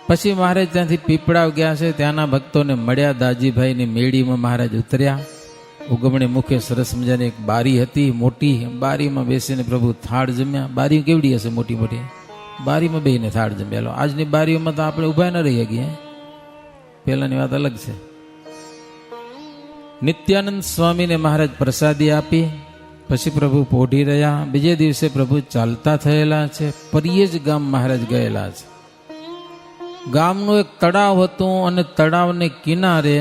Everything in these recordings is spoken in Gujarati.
પછી મહારાજ ત્યાંથી પીપળાવ ગયા છે, ત્યાંના ભક્તોને મળ્યા. દાજીભાઈની મેળીમાં મહારાજ ઉતર્યા. ઉગમણી મુખે સરસ મજાની એક બારી હતી મોટી, બારીમાં બેસીને પ્રભુ થાળ જમ્યા. બારી કેવડી હશે? મોટી મોટી. બારીમાં બેસીને થાળ જમ્યા. આજની બારીઓમાં તો આપણે ઊભા ન રહી શકીએ, પહેલાની વાત અલગ છે. નિત્યાનંદ સ્વામીને મહારાજ પ્રસાદી આપી. પછી પ્રભુ પોઢી રહ્યા. બીજે દિવસે પ્રભુ ચાલતા થયેલા છે. પરિયેજ ગામ મહારાજ ગયેલા છે. ગામનું એક તળાવ હતું અને તળાવને કિનારે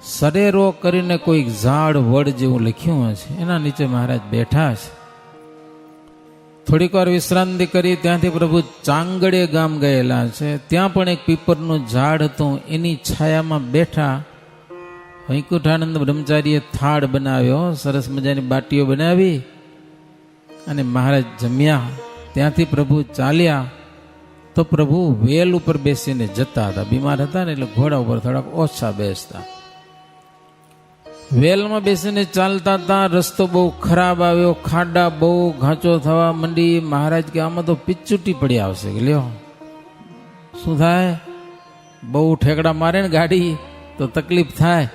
સરેરો કરીને કોઈ ઝાડ વડ જેવું લખ્યું હશે, એના નીચે મહારાજ બેઠા છે. થોડીક વાર વિશ્રાંતિ કરી ત્યાંથી પ્રભુ ચાંગડે ગામ ગયેલા છે. ત્યાં પણ એક પીપરનું ઝાડ હતું, એની છાયામાં બેઠા. વૈકુંઠાનંદ બ્રહ્મચારીએ થાળ બનાવ્યો, સરસ મજાની બાટીઓ બનાવી અને મહારાજ જમ્યા. ત્યાંથી પ્રભુ ચાલ્યા તો પ્રભુ વેલ ઉપર બેસીને જતા હતા. બીમાર હતા ને એટલે ઘોડા ઉપર થોડાક ઓછા બેસતા. વેલમાં બેસીને ચાલતા હતા. રસ્તો બહુ ખરાબ આવ્યો, ખાડા બહુ ઘાંચો થવા માંડી. મહારાજ કે આમાં તો પિચુટી પડી આવશે. કે લ્યો શું થાય, બહુ ઠેકડા મારે ને ગાડી તો તકલીફ થાય.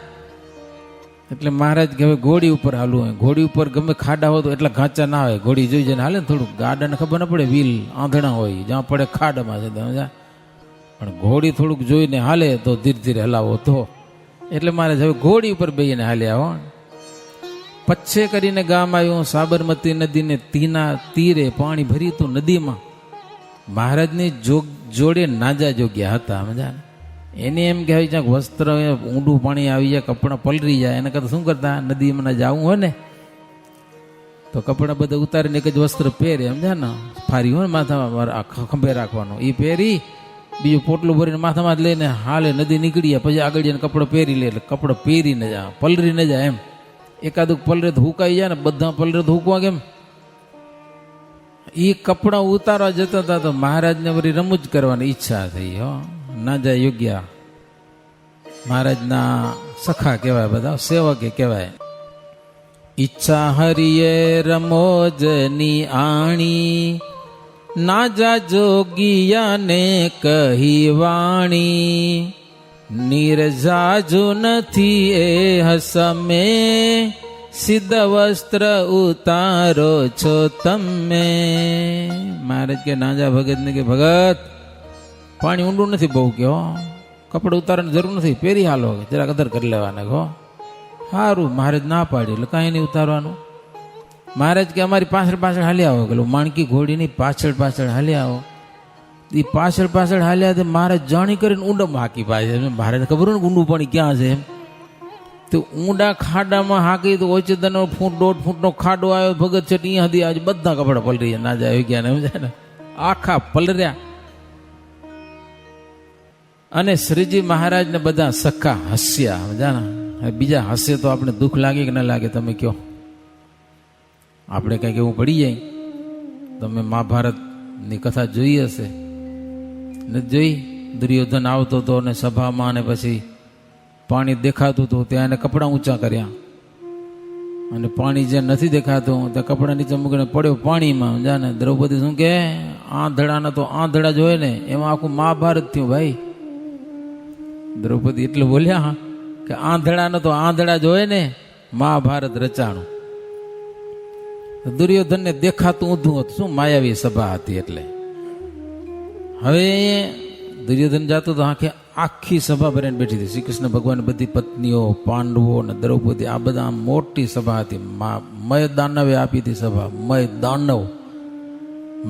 એટલે મહારાજ કે હવે ઘોડી ઉપર હાલવું હોય. ઘોડી ઉપર ગમે ખાડા હોય તો એટલા ઘાંચા ના હોય, ઘોડી જોઈ જઈને હાલે ને. થોડુંક ગાડાને ખબર ના પડે, વ્હીલ આંધણા હોય, જ્યાં પડે ખાડામાં છે પણ ઘોડી થોડુંક જોઈને હાલે તો ધીરે ધીરે હલાવો તો. એટલે મહારાજ હવે ઘોડી ઉપર બેસીને હાલ્યા હો. પચ્છે કરીને ગામ આવ્યું. સાબરમતી નદીને તીરે પાણી ભર્યું હતું નદીમાં. મહારાજની જોડે નાજા જોગ્યા હતા. મજા એને એમ કહેવાય ક્યાંક વસ્ત્ર ઊંડું પાણી આવી જાય, કપડાં પલરી જાય. એના કરતાં શું કરતા, નદીમાં જવું હોય ને તો કપડાં બધા ઉતારીને એક જ વસ્ત્ર પહેરે, સમજ્યા ને, ફારી હોય ને માથામાં ખંભે રાખવાનો, એ પહેરી બીજું પોટલું ભરીને માથામાં જ લઈને હાલે નદી નીકળી. પછી આગળ જઈને કપડો પહેરી લે. એટલે કપડો પહેરીને જાય, પલરી ન જાય. એમ એકાદું પલરે તો હુકાઈ જાય ને, બધા પલરે તો હુકવા કેમ? એ કપડા ઉતારવા જતા હતા તો મહારાજને વળી રમૂજ કરવાની ઈચ્છા થઈ. હો ના જાય યોગ્ય. મહારાજના સખા કહેવાય, બધા સેવકે કહેવાય. ઈચ્છા હરિયે રમોજની આણી, ના જા જોગિયાને કહી વાણી. નિરજાજુ નથી એ હસમે, સિદ્ધ વસ્ત્ર ઉતારો છો તમે. મહારાજ કે નાજા ભગત ને કે ભગત પાણી ઊંડું નથી બહુ, કે હો કપડું ઉતારવાની જરૂર નથી, પહેરી હાલો, જરા કદર કરી લેવાના. હો સારું. મહારાજ ના પાડી એટલે કાંઈ નહીં ઉતારવાનું. મહારાજ કે અમારી પાછળ પાછળ હાલ્યા આવો. કે માણકી ઘોડીની પાછળ પાછળ હાલ્યા આવો. એ પાછળ પાછળ હાલ્યા તો મહારાજ જાણી કરીને ઊંડામાં હાકી પાડે. મહારાજને ખબર હોય ને ઊંડું પાણી ક્યાં છે એમ. તો ઊંડા ખાડામાં હાકી તો ઓચેદાનો ફૂટ 1.5 ફૂટનો ખાડો આવ્યો. ભગત છે અહીંયા સુધી આજે બધા કપડા પલરી જાય, ના જાય ગયા ને, સમજાય ને, આખા પલર્યા. અને શ્રીજી મહારાજ ને બધા સખા હસ્યા. સમજાને, બીજા હસે તો આપણે દુઃખ લાગે કે ના લાગે? તમે કયો, આપણે કંઈક એવું પડી જાય. તમે મહાભારતની કથા જોઈ હશે, નથી જોઈ? દુર્યોધન આવતો હતો અને સભામાં, અને પછી પાણી દેખાતું હતું ત્યાં એને કપડાં ઊંચા કર્યા, અને પાણી જ્યાં નથી દેખાતું ત્યાં કપડાં નીચે મૂકીને પડ્યો પાણીમાં. જાને દ્રૌપદી શું કે, આંધળાને તો આંધળા જ હોય ને, એમાં આખું મહાભારત થયું ભાઈ. દ્રૌપદી એટલે બોલ્યા કે આંધળાને તો આંધળા જ હોય ને, મહાભારત રચાણું. દુર્યોધનને દેખાતું ઊંધું હતું. શું માયાવી સભા હતી એટલે. હવે દુર્યોધન જતો તો આખી સભા ભરીને બેઠી હતી. શ્રી કૃષ્ણ ભગવાન, બધી પત્નીઓ, પાંડવો અને દ્રૌપદી, આ બધા મોટી સભા હતી. મય દાનવે આપી હતી સભા, મય દાનવ,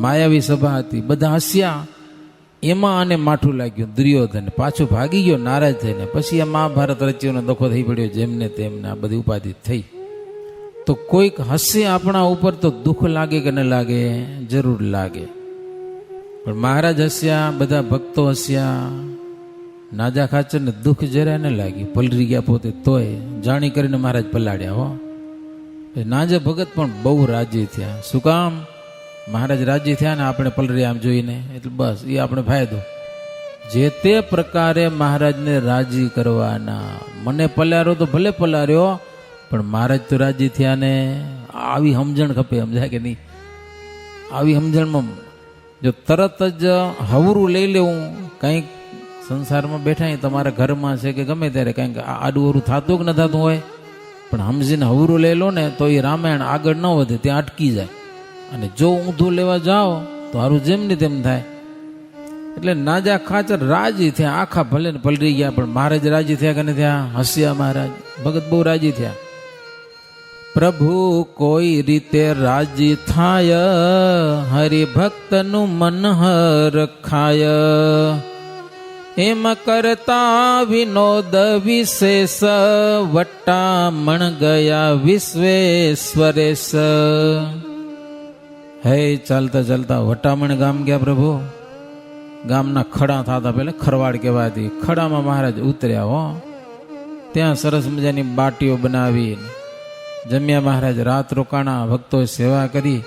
માયાવી સભા હતી. બધા હસ્યા. એમાં આને માઠું લાગ્યું. દુર્યોધન પાછું ભાગી ગયો નારાજ થઈને. પછી આ મહાભારત રચ્યોનો દખો થઈ પડ્યો જેમને તેમને, આ બધી ઉપાધિ થઈ. તો કોઈક હસે આપણા ઉપર તો દુઃખ લાગે કે ન લાગે? જરૂર લાગે. પણ મહારાજ હસ્યા, બધા ભક્તો હસ્યા. નાજા ખાચરને દુઃખ જરા ન લાગ્યું. પલરી ગયા પોતે તોય જાણી કરીને મહારાજ પલાડ્યા. હો નાજા ભગત પણ બહુ રાજી થયા. શું કામ? મહારાજ રાજી થયા ને આપણે પલરી આમ જોઈને, એટલે બસ એ આપણે ફાયદો. જે તે પ્રકારે મહારાજને રાજી કરવાના. મને પલાર્યો તો ભલે પલાર્યો, પણ મહારાજ તો રાજી થયા ને. આવી સમજણ ખપે, સમજાય કે નહીં? આવી સમજણમાં જો તરત જ હવરું લઈ લેવું, કંઈક સંસારમાં બેઠા તમારા ઘરમાં છે કે ગમે ત્યારે કંઈક આડું અવરું થતું કે ન થતું હોય, પણ સમજીને હવરું લઈ લો ને તો એ રામાયણ આગળ ન વધે, ત્યાં અટકી જાય. અને જો ઊંધું લેવા જાઓ તો હારું જેમ ને તેમ થાય. એટલે નાજા ખાચર રાજી થયા, આખા ભલે ને પલરી ગયા, પણ મહારાજ રાજી થયા કે નહીં થયા? હસ્યા મહારાજ, ભગત બહુ રાજી થયા. પ્રભુ કોઈ રીતે રાજી થાય, હરિભક્તનું મન હરખાય. એમ કરતા વિનોદ વિશેષ, વટ્ટામણ ગયા વિશ્વેશ્વરેશ. હે ચાલતા ચાલતા વટામણ ગામ ગયા પ્રભુ. ગામના ખડા થતા પહેલા ખરવાડ કહેવાતી, ખડામાં મહારાજ ઉતર્યા હો. ત્યાં સરસ મજાની બાટીઓ બનાવી જમ્યા મહારાજ, રાત રોકાણા, ભક્તોએ સેવા કરી.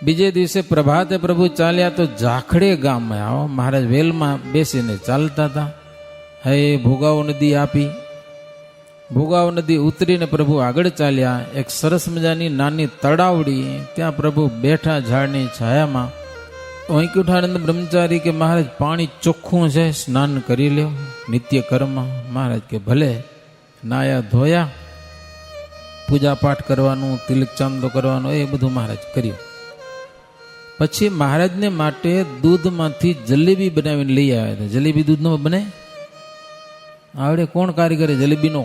બીજે દિવસે પ્રભાતે પ્રભુ ચાલ્યા તો ઝાખડે ગામમાં આવો. મહારાજ વેલમાં બેસીને ચાલતા હતા. હે ભોગાવો નદી આપી, ભોગાવો નદી ઉતરીને પ્રભુ આગળ ચાલ્યા. એક સરસ મજાની નાની તળાવડી, ત્યાં પ્રભુ બેઠા ઝાડની છાયામાં. વૈકુંઠાનંદ બ્રહ્મચારી કે મહારાજ પાણી ચોખ્ખું છે, સ્નાન કરી લ્યો નિત્ય કર્મ. મહારાજ કે ભલે. નાયા ધોયા, પૂજા પાઠ કરવાનું, તિલક ચાંદો કરવાનો, એ બધું મહારાજ કર્યું. પછી મહારાજને માટે દૂધમાંથી જલેબી બનાવીને લઈ આવ્યા હતા. જલેબી દૂધનો બને આવડે? કોણ કારીગર જલેબીનો?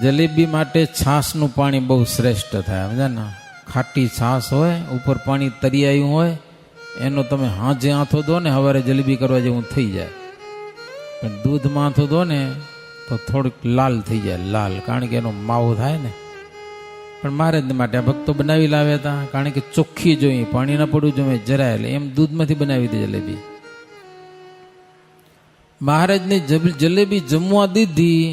જલેબી માટે છાશનું પાણી બહુ શ્રેષ્ઠ થાય, સમજ્યા ને? ખાટી છાશ હોય, ઉપર પાણી તરી આવ્યું હોય, એનો તમે હાજે આંથો દો ને સવારે જલેબી કરવા જેવું થઈ જાય. પણ દૂધમાં આંથો દો ને તો થોડુંક લાલ થઈ જાય, લાલ, કારણ કે એનો માવો થાય ને. પણ મહારાજને માટે આ ભક્તો બનાવી લાવ્યા હતા, કારણ કે ચોખ્ખી જોઈએ, પાણી ના પડવું જોઈએ જરાય, એટલે એમ દૂધમાંથી બનાવી હતી જલેબી. મહારાજને જલેબી જમવા દીધી,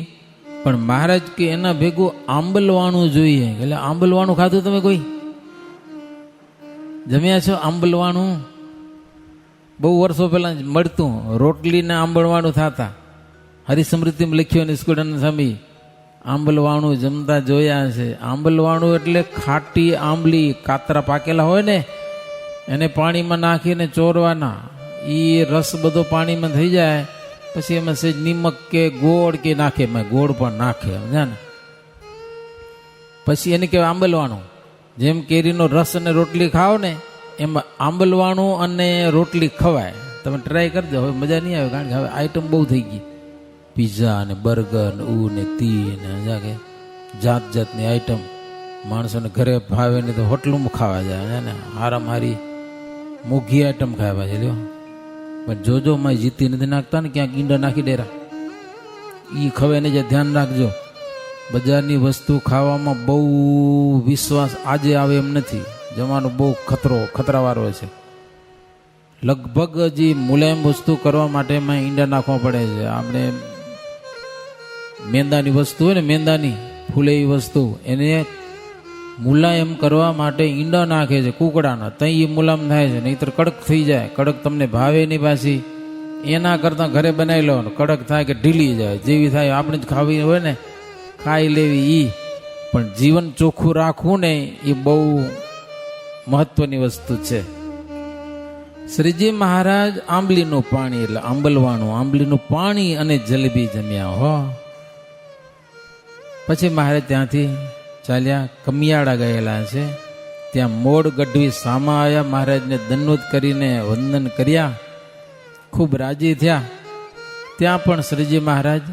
પણ મહારાજ કે એના ભેગું આંબલવાણું જોઈએ. એટલે આંબલવાણું ખાધું તમે કોઈ? જમ્યા છો આંબલવાણું? બહુ વર્ષો પહેલા મળતું, રોટલીને આંબલવાણું થતા. હરિસ્મૃતિમાં લખ્યું નિષ્કુળાનંદ સ્વામી, આંબલવાણું જમતા જોયા છે. આંબલવાણું એટલે ખાટી આંબલી, કાતરા પાકેલા હોય ને એને પાણીમાં નાખીને ચોરવાના. એ રસ બધો પાણીમાં થઈ જાય, પછી એમાં સેજ નિમક કે ગોળ કે નાખે, એમાં ગોળ પણ નાખે, સમજ્યા ને? પછી એને કહેવાય આંબલવાણું. જેમ કેરીનો રસ અને રોટલી ખાઓ ને, એમાં આંબલવાણું અને રોટલી ખવાય. તમે ટ્રાય કરજો, હવે મજા નહીં આવે, કારણ કે હવે આઈટમ બહુ થઈ ગઈ. પીઝા ને બર્ગર ને ને તી ને જાત જાતની આઈટમ. માણસોને ઘરે ભાવે ને તો હોટલોમાં ખાવા જાય ને, હારામ હારી મોઘી આઈટમ ખાવા છે લ્યો. પણ જોજો માં જીતી નથી નાખતા ને, ક્યાંક ઈંડા નાખી દેરા. એ ખવાય ને, જે ધ્યાન રાખજો. બજારની વસ્તુ ખાવામાં બહુ વિશ્વાસ આજે આવે એમ નથી. જવાનો બહુ ખતરાવાળો છે. લગભગ જે મુલાયમ વસ્તુ કરવા માટે એમાં ઈંડા નાખવા પડે છે. આપણે મેંદાની વસ્તુ હોય ને, મેંદાની ફૂલેવી વસ્તુ, એને મુલાયમ કરવા માટે ઈંડા નાખે છે કુકડાના, તઈ એ મુલાયમ થાય છે. નહીતર કડક થઈ જાય. કડક તમને ભાવે નહીં પાછી. એના કરતાં ઘરે બનાવી લો, કડક થાય કે ઢીલી જાય, જેવી થાય આપણે જ ખાવી હોય ને, ખાઈ લેવી. પણ જીવન ચોખ્ખું રાખવું ને એ બહુ મહત્વની વસ્તુ છે. શ્રીજી મહારાજ આંબલીનું પાણી એટલે આંબલવાણું, આંબલીનું પાણી અને જલેબી જમ્યા હો. પછી મહારાજ ત્યાંથી ચાલ્યા, કમિયાળા ગયેલા છે. ત્યાં મોડ ગઢવી સામા આવ્યા, મહારાજને દંડવત કરીને વંદન કર્યા, ખૂબ રાજી થયા. ત્યાં પણ શ્રીજી મહારાજ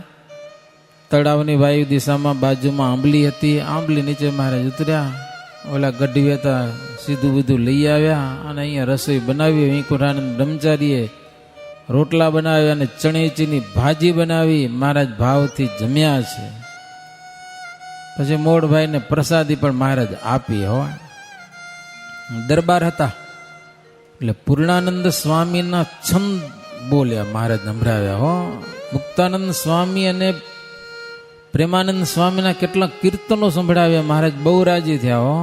તળાવની વાયુ દિશામાં બાજુમાં આંબલી હતી, આંબલી નીચે મહારાજ ઉતર્યા. ઓલા ગઢવી હતા, સીધું બધું લઈ આવ્યા અને અહીંયા રસોઈ બનાવી. વૈકુંઠાનંદ બ્રહ્મચારીએ રોટલા બનાવ્યા અને ચણેચીની ભાજી બનાવી. મહારાજ ભાવથી જમ્યા છે. પછી મોડભાઈને પ્રસાદી પણ મહારાજ આપી હો. દરબાર હતા એટલે પૂર્ણાનંદ સ્વામીના છંદ બોલ્યા, મહારાજ સંભળાવ્યા હો. મુક્તાનંદ સ્વામી અને પ્રેમાનંદ સ્વામીના કેટલાક કીર્તનો સંભળાવ્યા. મહારાજ બહુ રાજી થયા હો.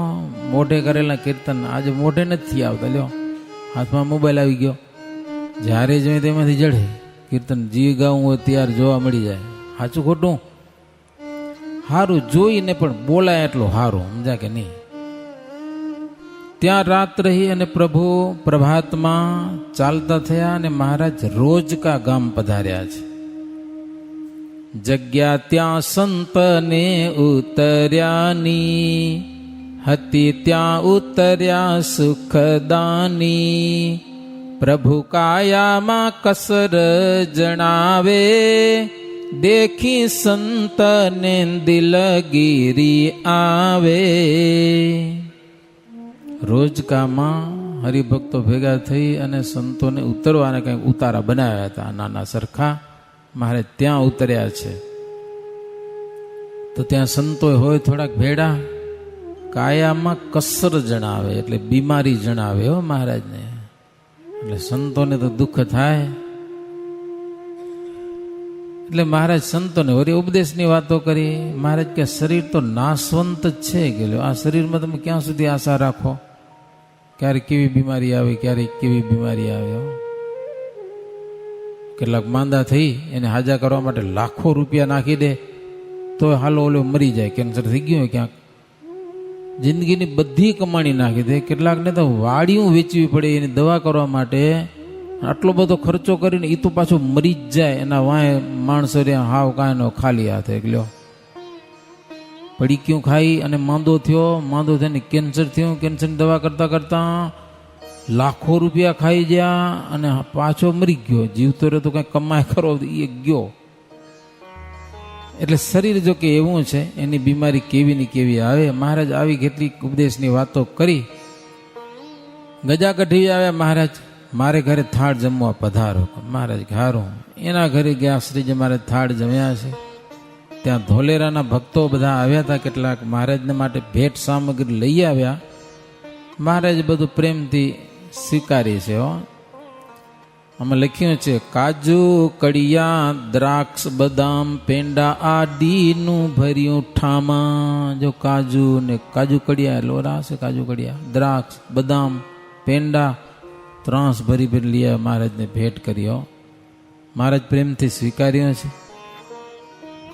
મોઢે કરેલા કીર્તન આજે મોઢે નથી આવતા. લ્યો, હાથમાં મોબાઈલ આવી ગયો, જ્યારે જોઈએ તેમાંથી જડે કીર્તન. જી ગાવું હોય ત્યારે જોવા મળી જાય. સાચું ખોટું? સારું જોઈને પણ બોલાય એટલું સારું, સમજા કે નહીં? ત્યાં રાત રહી અને પ્રભુ પ્રભાતમાં ચાલતા થયા અને મહારાજ રોજકા ગામ પધાર્યા છે. જગ્યા ત્યાં સંતને ઉતર્યાની હતી, ત્યાં ઉતર્યા સુખદાની. પ્રભુ કાયામાં કસર જણાવે, દેખી સંતને દિલગીરી આવે. રોજકામાં હરિભક્તો ભેગા થઈ અને સંતોને ઉતરવાને કંઈક ઉતારા બનાવ્યા હતા નાના સરખા. મારે ત્યાં ઉતર્યા છે તો ત્યાં સંતો હોય થોડાક ભેડા. કાયામાં કસર જણાવે એટલે બીમારી જણાવે હો મહારાજને. એટલે સંતોને તો દુઃખ થાય. એટલે મહારાજ સંતોને વળી ઉપદેશની વાતો કરી. મહારાજ કે શરીર તો નાશવંત જ છે કે આ શરીરમાં તમે ક્યાં સુધી આશા રાખો? ક્યારેક કેવી બીમારી આવે, ક્યારેક કેવી બીમારી આવે. કેટલાક માંદા થઈ એને હાજા કરવા માટે લાખો રૂપિયા નાખી દે તો હાલો ઓલો મરી જાય, કેન્સર થઈ ગયું ક્યાંક. જિંદગીની બધી કમાણી નાખી દે. કેટલાકને તો વાડીઓ વેચવી પડે એની દવા કરવા માટે. આટલો બધો ખર્ચો કરીને એ તો પાછો મરી જ જાય. એના વાંહે માણસો રહ્યા હાવ કાંઈનો ખાલી હાથે ગયો. પડીક્યું ખાઈ અને માંદો થઈને કેન્સર થયું. કેન્સરની દવા કરતા કરતા લાખો રૂપિયા ખાઈ ગયા અને પાછો મરી ગયો. જીવતો રહ્યો તો કંઈ કમાય ખરો એ ગયો. એટલે શરીર જો કે એવું છે, એની બીમારી કેવી ને કેવી આવે. મહારાજ આવી કેટલીક ઉપદેશની વાતો કરી. ગજા કઢી આવ્યા મહારાજ, મારે ઘરે થાળ જમવા પધારો. મહારાજ હારું. એના ઘરે ગયા શ્રીજી મહારાજ થાળ જમ્યા છે. ત્યાં ધોલેરાના ભક્તો બધા આવ્યા હતા કેટલાક. મહારાજને માટે ભેટ સામગ્રી લઈ આવ્યા. મહારાજ બધું પ્રેમથી સ્વીકારી છે. આમાં લખ્યું છે કાજુ કડિયા દ્રાક્ષ બદામ પેંડા આદિનું ભર્યું ઠામા. જો કાજુ ને કાજુ કડિયા લોરા છે, કાજુ કડિયા દ્રાક્ષ બદામ પેંડા ત્રાસ ભરી ભરી લઈ મહારાજને ભેટ કર્યો. મહારાજ પ્રેમથી સ્વીકાર્યો છે.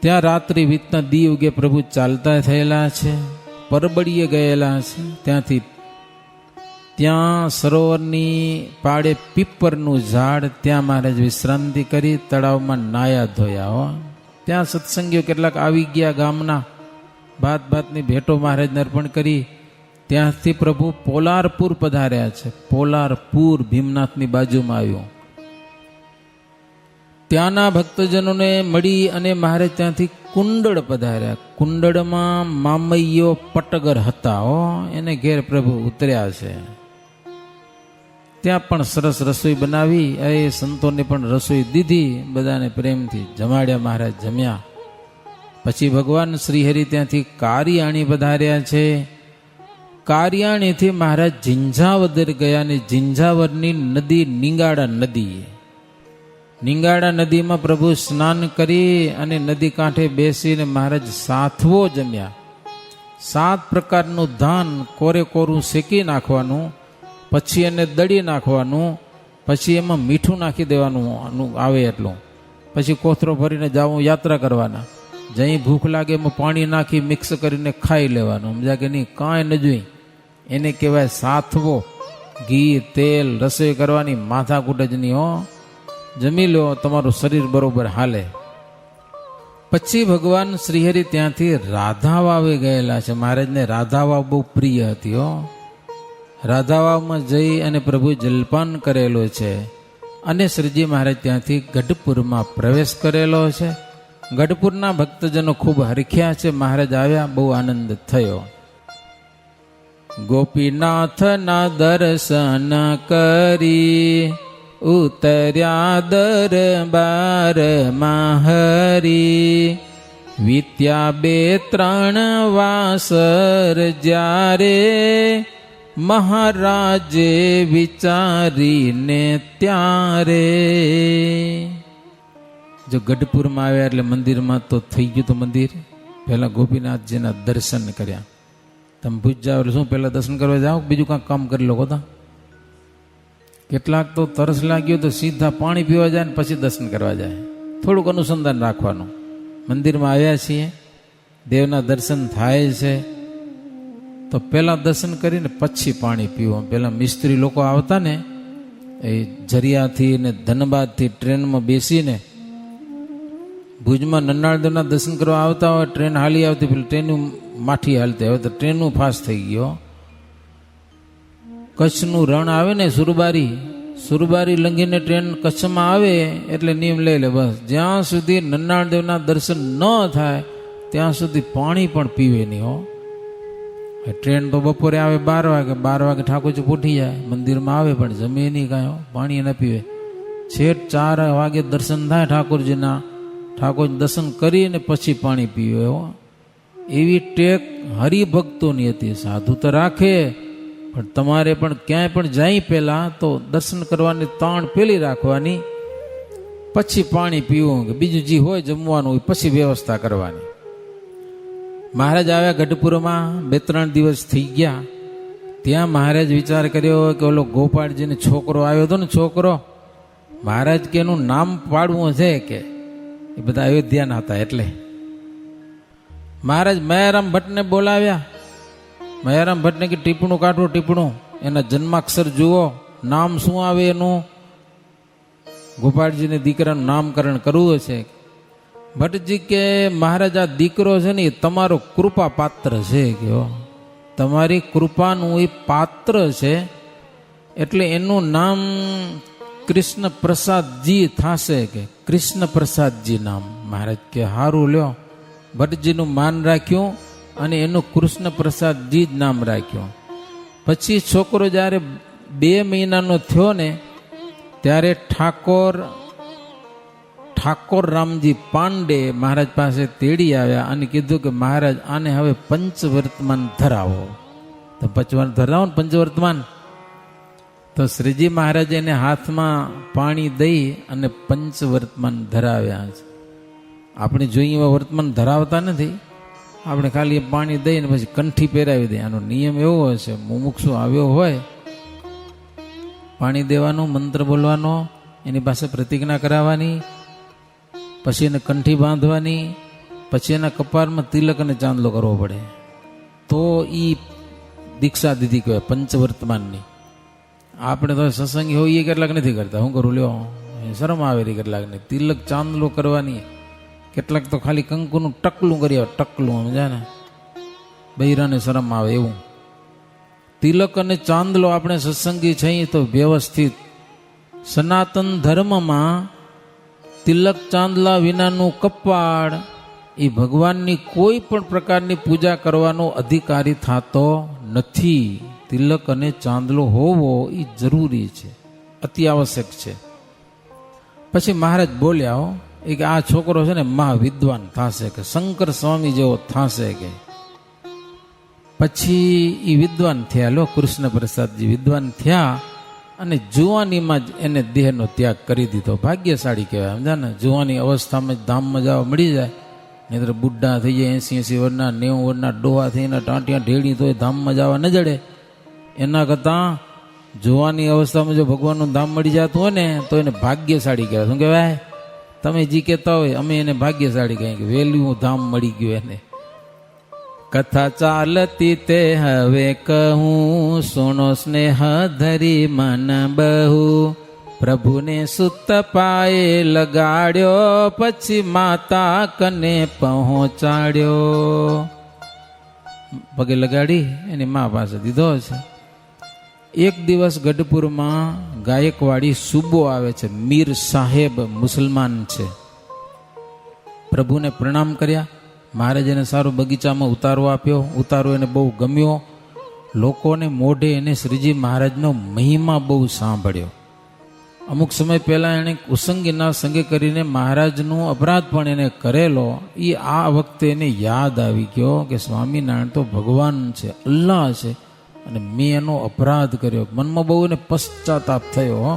ત્યાં રાત્રિ વીતના દી ઉગે પ્રભુ ચાલતા થયેલા છે, પરબડીએ ગયેલા છે. ત્યાંથી ત્યાં સરોવરની પાડે પીપરનું ઝાડ, ત્યાં મહારાજ વિશ્રાંતિ કરી. તળાવમાં નાયા ધોયા. હો ત્યાં સત્સંગીઓ કેટલાક આવી ગયા ગામના. ભાતની ભેટો મહારાજને અર્પણ કરી. ત્યાંથી પ્રભુ પોલારપુર પધાર્યા છે. પોલારપુર ભીમનાથની બાજુમાં આવ્યું. ત્યાંના ભક્તજનોને મળી અને મહારાજ ત્યાંથી કુંડળ પધાર્યા. કુંડળમાં મામૈયો પટગર હતા. એને ઘેર પ્રભુ ઉતર્યા છે. ત્યાં પણ સરસ રસોઈ બનાવી. એ સંતોને પણ રસોઈ દીધી. બધાને પ્રેમથી જમાડ્યા. મહારાજ જમ્યા. પછી ભગવાન શ્રીહરિ ત્યાંથી કારિયાણી પધાર્યા છે. કારિયાણીથી મહારાજ ઝિંઝાવદર ગયા. ને ઝિંઝાવરની નદી નિંગાડા નદીમાં પ્રભુ સ્નાન કરી અને નદી કાંઠે બેસીને મહારાજ સાથવો જમ્યા. 7 પ્રકારનું ધાન કોરે કોરું શેકી નાખવાનું, પછી એને દળી નાખવાનું, પછી એમાં મીઠું નાખી દેવાનું આવે એટલું. પછી કોથરો ભરીને જાવું યાત્રા કરવાના. જઈ ભૂખ લાગે એમાં પાણી નાખી મિક્સ કરીને ખાઈ લેવાનું. સમજ્યા કે નહીં? કાંઈ ન જોઈ. એને કહેવાય સાથવો. ઘી તેલ રસોઈ કરવાની માથાકૂટ જ નહીં. જમી લો, તમારું શરીર બરોબર હાલે. પછી ભગવાન શ્રીહરિ ત્યાંથી રાધાવાવે ગયેલા છે. મહારાજને રાધાવાવ બહુ પ્રિય હતી. રાધાવાવમાં જઈ અને પ્રભુ જલપાન કરેલો છે. અને શ્રીજી મહારાજ ત્યાંથી ગઢપુરમાં પ્રવેશ કરેલો છે. ગઢપુરના ભક્તજનો ખૂબ હરખ્યા છે. મહારાજ આવ્યા, બહુ આનંદ થયો. ગોપીનાથના દર્શન કરી ઉતર્યા દરબારમાં હરી. વીત્યા 2-3 વાસર જ્યારે મહારાજે વિચારીને ત્યારે. જો ગઢપુરમાં આવ્યા એટલે મંદિરમાં તો થઈ ગયું. તો મંદિર પહેલા ગોપીનાથજીના દર્શન કર્યા. તમે ભૂજ જાઓ એટલે શું પહેલા દર્શન કરવા જાઓ, બીજું કાંઈક કામ કરી લો બધા. કેટલાક તો તરસ લાગ્યો તો સીધા પાણી પીવા જાય ને પછી દર્શન કરવા જાય. થોડુંક અનુસંધાન રાખવાનું. મંદિરમાં આવ્યા છીએ, દેવના દર્શન થાય છે. તો પહેલાં દર્શન કરીને પછી પાણી પીવું. પહેલાં મિસ્ત્રી લોકો આવતા ને એ જરિયાથી ને ધનબાદથી ટ્રેનમાં બેસીને ભુજમાં નન્નાળદેવના દર્શન કરવા આવતા હોય, ટ્રેન હાલી આવતી, પેલી ટ્રેનનું માઠી હાલતી, હવે તો ટ્રેનનું ફાસ્ટ થઈ ગયો. કચ્છનું રણ આવે ને સુરબારી લંઘીને ટ્રેન કચ્છમાં આવે એટલે નિયમ લઈ લે, બસ જ્યાં સુધી નન્નાળદેવના દર્શન ન થાય ત્યાં સુધી પાણી પણ પીવે નહીં હો. ટ્રેન તો બપોરે આવે 12 વાગે ઠાકોરજી ઉઠી જાય, મંદિરમાં આવે પણ જમે નહીં કાંઈ, પાણી ન પીવે. છેક 4 વાગે દર્શન થાય ઠાકોરજીના, ઠાકોરજી દર્શન કરીને પછી પાણી પીવે હો. એવી ટેક હરિભક્તોની હતી. સાધુ તો રાખે પણ તમારે પણ ક્યાંય પણ જાય પહેલાં તો દર્શન કરવાની તાણ પેલી રાખવાની, પછી પાણી પીવું, કે બીજું જે હોય જમવાનું હોય પછી વ્યવસ્થા કરવાની. મહારાજ આવ્યા ગઢપુરમાં, 2-3 દિવસ થઈ ગયા. ત્યાં મહારાજ વિચાર કર્યો કે ઓલો ગોપાળજીને છોકરો આવ્યો હતો ને, છોકરો, મહારાજ કે એનું નામ પાડવું છે, કે એ બધા અયોધ્યાના હતા એટલે મહારાજ મયારામ ભટ્ટને બોલાવ્યા. મયારામ ભટ્ટને કે ટીપણું કાઢો, ટીપણું, એના જન્માક્ષર જુઓ, નામ શું આવે એનું. ગોપાળજીને દીકરાનું નામકરણ કરવું છે. ભટ્ટજી કે મહારાજ આ દીકરો છે ને એ તમારો કૃપા પાત્ર છે, કે તમારી કૃપાનું એ પાત્ર છે, એટલે એનું નામ કૃષ્ણ પ્રસાદજી થશે, કે કૃષ્ણ પ્રસાદજી નામ. મહારાજ કે હારું લ્યો. ભટ્ટજીનું માન રાખ્યું અને એનું કૃષ્ણ પ્રસાદજી જ નામ રાખ્યું. પછી છોકરો જ્યારે 2 મહિનાનો થયો ને ત્યારે ઠાકોર રામજી પાંડે મહારાજ પાસે તેડી આવ્યા અને કીધું કે મહારાજ આને હવે પંચવર્તમાન ધરાવો. તો ધરાવો ને પંચવર્તમાન. તો શ્રીજી મહારાજ એને હાથમાં પાણી દઈ અને પંચવર્તમાન ધરાવ્યા છે. આપણે જોઈએ વર્તમાન ધરાવતા નથી, આપણે ખાલી પાણી દઈને પછી કંઠી પહેરાવી દઈએ. આનો નિયમ એવો હોય છે, મુમુક્ષુ આવ્યો હોય પાણી દેવાનું, મંત્ર બોલવાનો, એની પાસે પ્રતિજ્ઞા કરાવવાની, પછી એને કંઠી બાંધવાની, પછી એના કપાળમાં તિલક અને ચાંદલો કરવો પડે, તો એ દીક્ષા દીધી કહેવાય પંચવર્તમાનની. આપણે તો સત્સંગી હોઈએ કેટલાક નથી કરતા, હું કરું લ્યો, શરમ આવેલી કેટલાકને. તિલક ચાંદલો કરવાની, કેટલાક તો ખાલી કંકુનું ટકલું કરી આવે, ટકલું સમજાય ને, બૈરાને શરમ આવે એવું. તિલક અને ચાંદલો આપણે સત્સંગી છીએ તો વ્યવસ્થિત. સનાતન ધર્મમાં તિલક ચાંદલા વિનાનું કપાળ એ ભગવાનની કોઈ પણ પ્રકારની પૂજા કરવાનો અધિકારી થતો નથી. તિલક અને ચાંદલો હોવો એ જરૂરી છે, અતિ આવશ્યક છે. પછી મહારાજ બોલ્યા એ કે આ છોકરો છે ને મહાવિદ્વાન થશે, કે શંકર સ્વામી જેવો થશે. કે પછી એ વિદ્વાન થયા, લો કૃષ્ણ પ્રસાદજી વિદ્વાન થયા અને જુવાનીમાં જ એને દેહનો ત્યાગ કરી દીધો. ભાગ્યશાળી કહેવાય, સમજા ને. જુવાની અવસ્થામાં જ ધામમાં જવા મળી જાય, નહીં તો બુઢા થઈ જાય, 80-80 વર્ષના 90 વર્ષના ડોહા થઈને ટાંટિયા ઢેડી તો ધામમાં જવા ન જડે. એના કરતાં જુવાની અવસ્થામાં જો ભગવાનનું ધામ મળી જતું હોય ને તો એને ભાગ્યશાળી કહેવાય. શું કહેવાય? તમે જે કહેતા હોય અમે એને ભાગ્યશાળી કહીએ કે વેલ્યુ ધામ મળી ગયું એને. કથા ચાલતી તે હવે કહું, સુણો સ્નેહ ધરી મન બહુ, પ્રભુને સુત પાએ લગાડ્યો, પછી માતા કને પહોંચાડ્યો. પગે લગાડી એની મા પાસે દીધો છે. એક દિવસ ગઢપુરમાં ગાયકવાડી સુબો આવે છે, મીર સાહેબ મુસલમાન છે. પ્રભુને પ્રણામ કર્યા. મહારાજ એને સારો બગીચામાં ઉતારો આપ્યો. ઉતારો એને બહુ ગમ્યો. લોકોને મોઢે એને શ્રીજી મહારાજનો મહિમા બહુ સાંભળ્યો. અમુક સમય પહેલાં એણે કુસંગીના સંગે કરીને મહારાજનો અપરાધ પણ એને કરેલો. એ આ વખતે એને યાદ આવી ગયો કે સ્વામિનારાયણ તો ભગવાન છે, અલ્લાહ છે, અને મેં એનો અપરાધ કર્યો. મનમાં બહુ એને પશ્ચાતાપ થયો.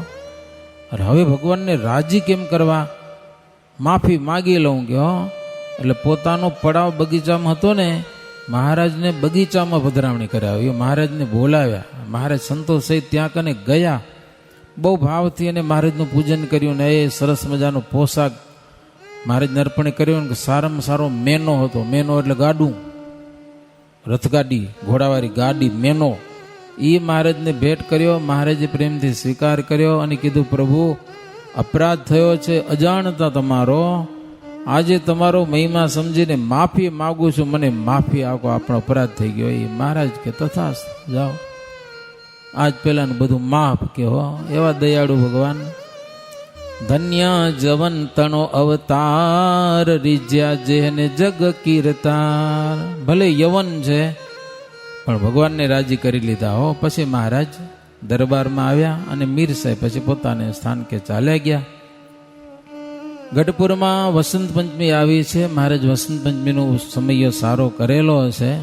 અરે હવે ભગવાનને રાજી કેમ કરવા, માફી માગી લઉં કે એટલે પોતાનો પડાવ બગીચામાં હતો ને, મહારાજને બગીચામાં પધરામણી કરાવી. મહારાજને બોલાવ્યા. મહારાજ સંતોષ સહિત ત્યાં કને ગયા. બહુ ભાવથી એને મહારાજનું પૂજન કર્યું ને એ સરસ મજાનો પોશાક મહારાજને અર્પણ કર્યો ને સારામાં સારો મેનો હતો. મેનો એટલે ગાડું. રથગાડી, ઘોડાવાળી ગાડી, મેનો, એ મહારાજને ભેટ કર્યો. મહારાજે પ્રેમથી સ્વીકાર કર્યો અને કીધું, પ્રભુ અપરાધ થયો છે અજાણતા તમારો, આજે તમારો મહિમા સમજીને માફી માગું છું, મને માફી આપો, આપણો અપરાધ થઈ ગયો. એ મહારાજ કે તથાસ્તુ, જાઓ, આજ પેલાનું બધું માફ કે હો. એવા દયાળુ ભગવાન. ધન્ય જવન તણો અવતાર, રીજ્યા જેને જગ કીર્તાર. ભલે યવન છે પણ ભગવાનને રાજી કરી લીધા હો. પછી મહારાજ દરબારમાં આવ્યા અને મીર સાહેબ પછી પોતાને સ્થાન કે ચાલ્યા ગયા. ગઢપુરમાં વસંત પંચમી આવી છે. મહારાજ વસંત પંચમીનો સમય સારો કરેલો હશે.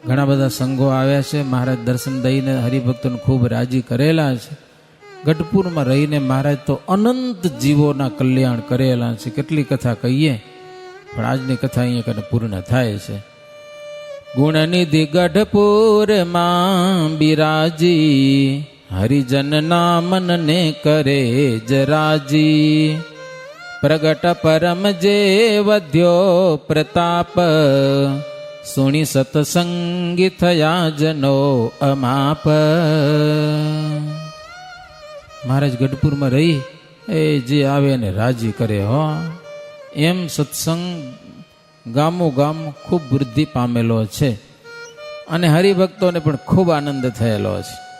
ઘણા બધા સંઘો આવ્યા છે. મહારાજ દર્શન દઈને હરિભક્તોને ખૂબ રાજી કરેલા છે. ગઢપુરમાં રહીને મહારાજ તો અનંત જીવોના કલ્યાણ કરેલા છે. કેટલી કથા કહીએ પણ આજની કથા અહીંયા કને પૂર્ણ થાય છે. ગુણનિધિ ગઢપુરમાં બિરાજી, હરિજનના મનને કરે જરાજી. પ્રગટ પરમ જે વધ્યો પ્રતાપ, સુણી સતસંગી થયા જનો અમાપ. મહારાજ ગઢપુરમાં રહી એ જે આવે એને રાજી કરે હો. એમ સત્સંગ ગામો ગામ ખૂબ વૃદ્ધિ પામેલો છે અને હરિભક્તોને પણ ખૂબ આનંદ થયેલો છે.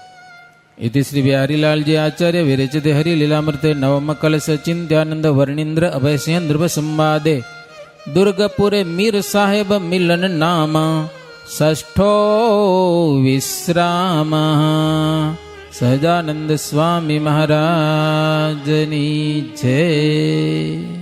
ઇતિ શ્રી બિહારીલાલજી આચાર્ય વિરચિતે હરિલીલામૃતે નવમ કલશ ચિંત્યાનંદ વર્ણિન્દ્ર અભયસિંહ નૃપ સંવાદે દુર્ગપુરે મીર સાહેબ મિલન નામ, ષષ્ઠો વિશ્રામ. સહજાનંદ સ્વામી મહારાજની જય.